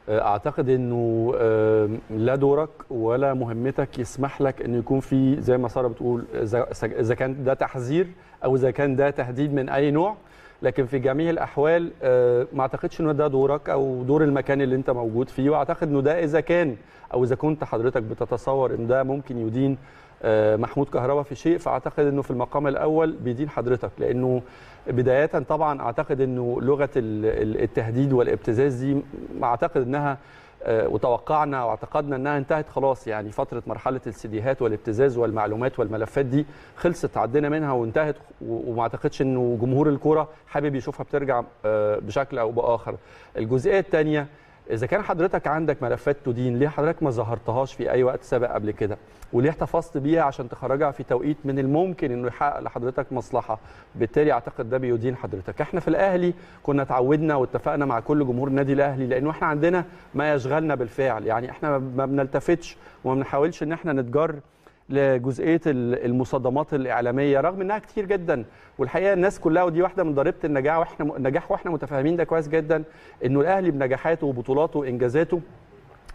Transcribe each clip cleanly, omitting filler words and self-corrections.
اعتقد انه لا دورك ولا مهمتك يسمح لك انه يكون في زي ما ساره بتقول اذا كان ده تحذير او اذا كان ده تهديد من اي نوع، لكن في جميع الاحوال ما اعتقدش انه ده دورك او دور المكان اللي انت موجود فيه. واعتقد انه ده اذا كان او اذا كنت حضرتك بتتصور ان ده ممكن يدين محمود كهربا في شيء، فاعتقد انه في المقام الاول بيدين حضرتك، لانه بدايه طبعا اعتقد انه لغه التهديد والابتزاز دي اعتقد انها وتوقعنا واعتقدنا انها انتهت خلاص. يعني فتره مرحله السيديهات والابتزاز والمعلومات والملفات دي خلصت، عدينا منها وانتهت، وما اعتقدش انه جمهور الكوره حابب يشوفها بترجع بشكل او باخر. الجزئيه الثانيه، إذا كان حضرتك عندك ملفات تدين، ليه حضرتك ما ظهرتهاش في أي وقت سابق قبل كده؟ وليه احتفظت بيها عشان تخرجها في توقيت من الممكن إنه يحقق لحضرتك مصلحة؟ بالتالي أعتقد ده بيدين حضرتك. إحنا في الأهلي كنا اتعودنا واتفقنا مع كل جمهور النادي الأهلي، لأنه إحنا عندنا ما يشغلنا بالفعل. يعني إحنا ما بنلتفتش وما بنحاولش إن إحنا نتجر لجزئيه المصادمات الاعلاميه رغم انها كتير جدا. والحقيقه الناس كلها، ودي واحده من ضريبه النجاح واحنا متفاهمين ده كويس جدا، انه الاهلي بنجاحاته وبطولاته وانجازاته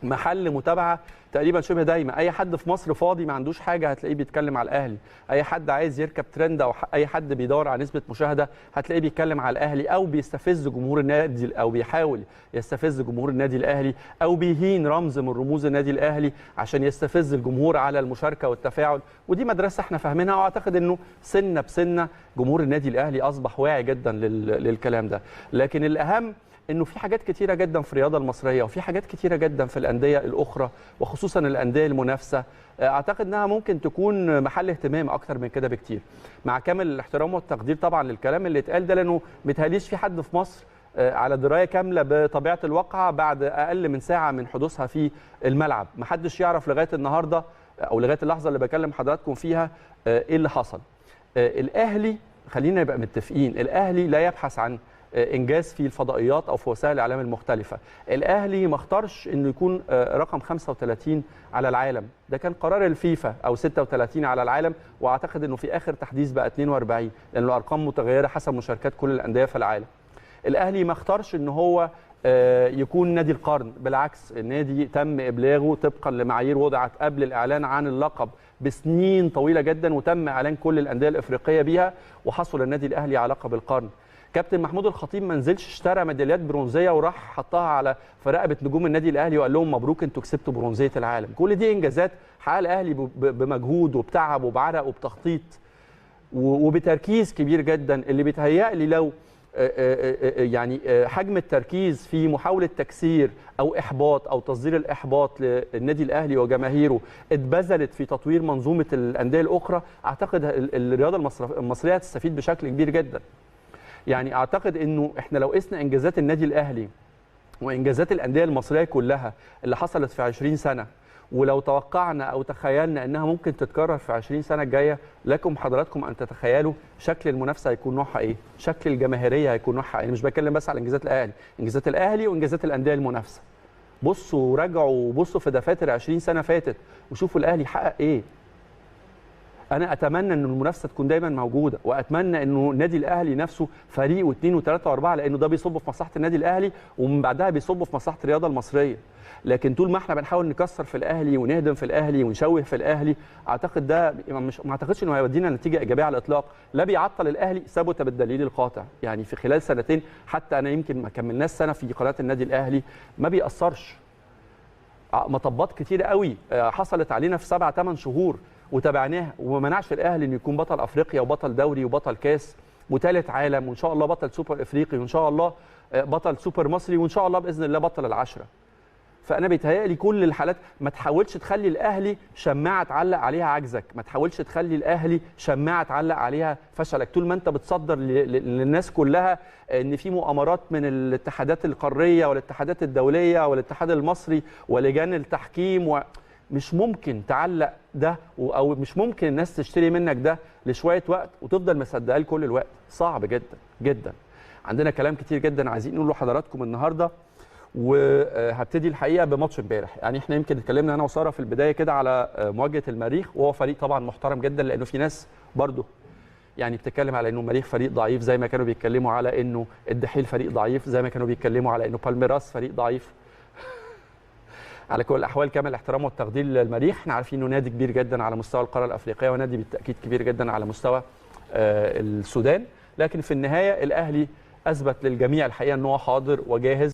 محل متابعه تقريبا شبه دايما. اي حد في مصر فاضي ما عندوش حاجه هتلاقيه بيتكلم على الاهلي، اي حد عايز يركب ترند او اي حد بيدور على نسبه مشاهده هتلاقيه بيتكلم على الاهلي، او بيستفز جمهور النادي او بيحاول يستفز جمهور النادي الاهلي، او بيهين رمز من رموز النادي الاهلي عشان يستفز الجمهور على المشاركه والتفاعل. ودي مدرسه احنا فاهمينها، واعتقد انه سنه بسنه جمهور النادي الاهلي اصبح واعي جدا للكلام ده. لكن الاهم انه في حاجات كتيره جدا في الرياضه المصريه وفي حاجات كتيره جدا في الانديه الاخرى وخصوصا الانديه المنافسه اعتقد انها ممكن تكون محل اهتمام اكتر من كده بكتير. مع كامل الاحترام والتقدير طبعا للكلام اللي اتقال ده، لانه متهيأليش في حد في مصر على درايه كامله بطبيعه الواقعه بعد اقل من ساعه من حدوثها في الملعب. محدش يعرف لغايه النهارده او لغايه اللحظه اللي بكلم حضراتكم فيها ايه اللي حصل. الاهلي، خلينا نبقى متفقين، الاهلي لا يبحث عن انجاز في الفضائيات او في وسائل الاعلام المختلفه. الاهلي ما اختارش انه يكون رقم 35 على العالم، ده كان قرار الفيفا، او 36 على العالم، واعتقد انه في اخر تحديث بقى 42 لان الارقام متغيره حسب مشاركات كل الانديه في العالم. الاهلي ما اختارش ان هو يكون نادي القرن، بالعكس النادي تم ابلاغه طبقا لمعايير وضعت قبل الاعلان عن اللقب بسنين طويله جدا، وتم اعلان كل الانديه الافريقيه بيها، وحصل النادي الاهلي على لقب القرن. كابتن محمود الخطيب ما نزلش اشترى ميداليات برونزيه وراح حطها على في رقبه نجوم النادي الاهلي وقال لهم مبروك انتوا كسبتوا برونزيه العالم. كل دي انجازات حققها الاهلي بمجهود وبتعب وبعرق وبتخطيط وبتركيز كبير جدا، اللي بيتهيألي لو يعني حجم التركيز في محاوله تكسير او احباط او تصدير الاحباط للنادي الاهلي وجماهيره اتبذلت في تطوير منظومه الانديه الاخرى، اعتقد الرياضه المصريه هتستفيد بشكل كبير جدا. يعني اعتقد انه احنا لو قسنا انجازات النادي الاهلي وانجازات الانديه المصريه كلها اللي حصلت في 20 سنه، ولو توقعنا او تخيلنا انها ممكن تتكرر في 20 سنه الجايه، لكم حضراتكم ان تتخيلوا شكل المنافسه هيكون نوعها ايه، شكل الجماهيريه هيكون نوعها ايه. مش بتكلم بس على انجازات الاهلي، انجازات الاهلي وانجازات الانديه المنافسه. بصوا راجعوا وبصوا في دفاتر 20 سنه فاتت وشوفوا الاهلي حقق ايه. انا اتمنى ان المنافسه تكون دايما موجوده، واتمنى انه النادي الاهلي نفسه فريق واثنين وثلاثه واربعه، لانه ده بيصب في مصلحه النادي الاهلي ومن بعدها بيصب في مصلحه الرياضه المصريه. لكن طول ما احنا بنحاول نكسر في الاهلي ونهدم في الاهلي ونشوه في الاهلي، اعتقد ده ما اعتقدش انه هيودينا نتيجه ايجابيه على الاطلاق. لا بيعطل الاهلي ثبت بالدليل القاطع. يعني في خلال سنتين، حتى انا يمكن ما كملناش سنه في قناه النادي الاهلي، ما بيأثرش. مطبات كتير قوي حصلت علينا في 7-8 شهور وتابعناها، وما منعش الاهلي انه يكون بطل افريقيا وبطل دوري وبطل كاس وثالث عالم، وان شاء الله بطل سوبر افريقي، وان شاء الله بطل سوبر مصري، وان شاء الله باذن الله بطل العشره. فانا بيتهيألي كل الحالات ما تحاولش تخلي الاهلي شماعه تعلق عليها عجزك، ما تحاولش تخلي الاهلي شماعه تعلق عليها فشلك. طول ما انت بتصدر للناس كلها ان في مؤامرات من الاتحادات القاريه والاتحادات الدوليه والاتحاد المصري ولجان التحكيم مش ممكن تعلق ده، او مش ممكن الناس تشتري منك ده لشويه وقت وتفضل مصدقاه لكل الوقت. صعب جدا جدا. عندنا كلام كتير جدا عايزين نقوله لحضراتكم النهارده، وهبتدي الحقيقه بماتش امبارح. يعني احنا يمكن اتكلمنا انا وساره في البدايه كده على مواجهه المريخ، وهو فريق طبعا محترم جدا، لانه في ناس برضه يعني بتتكلم على انه المريخ فريق ضعيف، زي ما كانوا بيتكلموا على انه الدحيل فريق ضعيف، زي ما كانوا بيتكلموا على انه بالميراس فريق ضعيف. على كل الاحوال كامل الاحترام والتقدير للمريخ، احنا عارفين انه نادي كبير جدا على مستوى القاره الافريقيه ونادي بالتاكيد كبير جدا على مستوى السودان، لكن في النهايه الاهلي اثبت للجميع الحقيقه ان هو حاضر وجاهز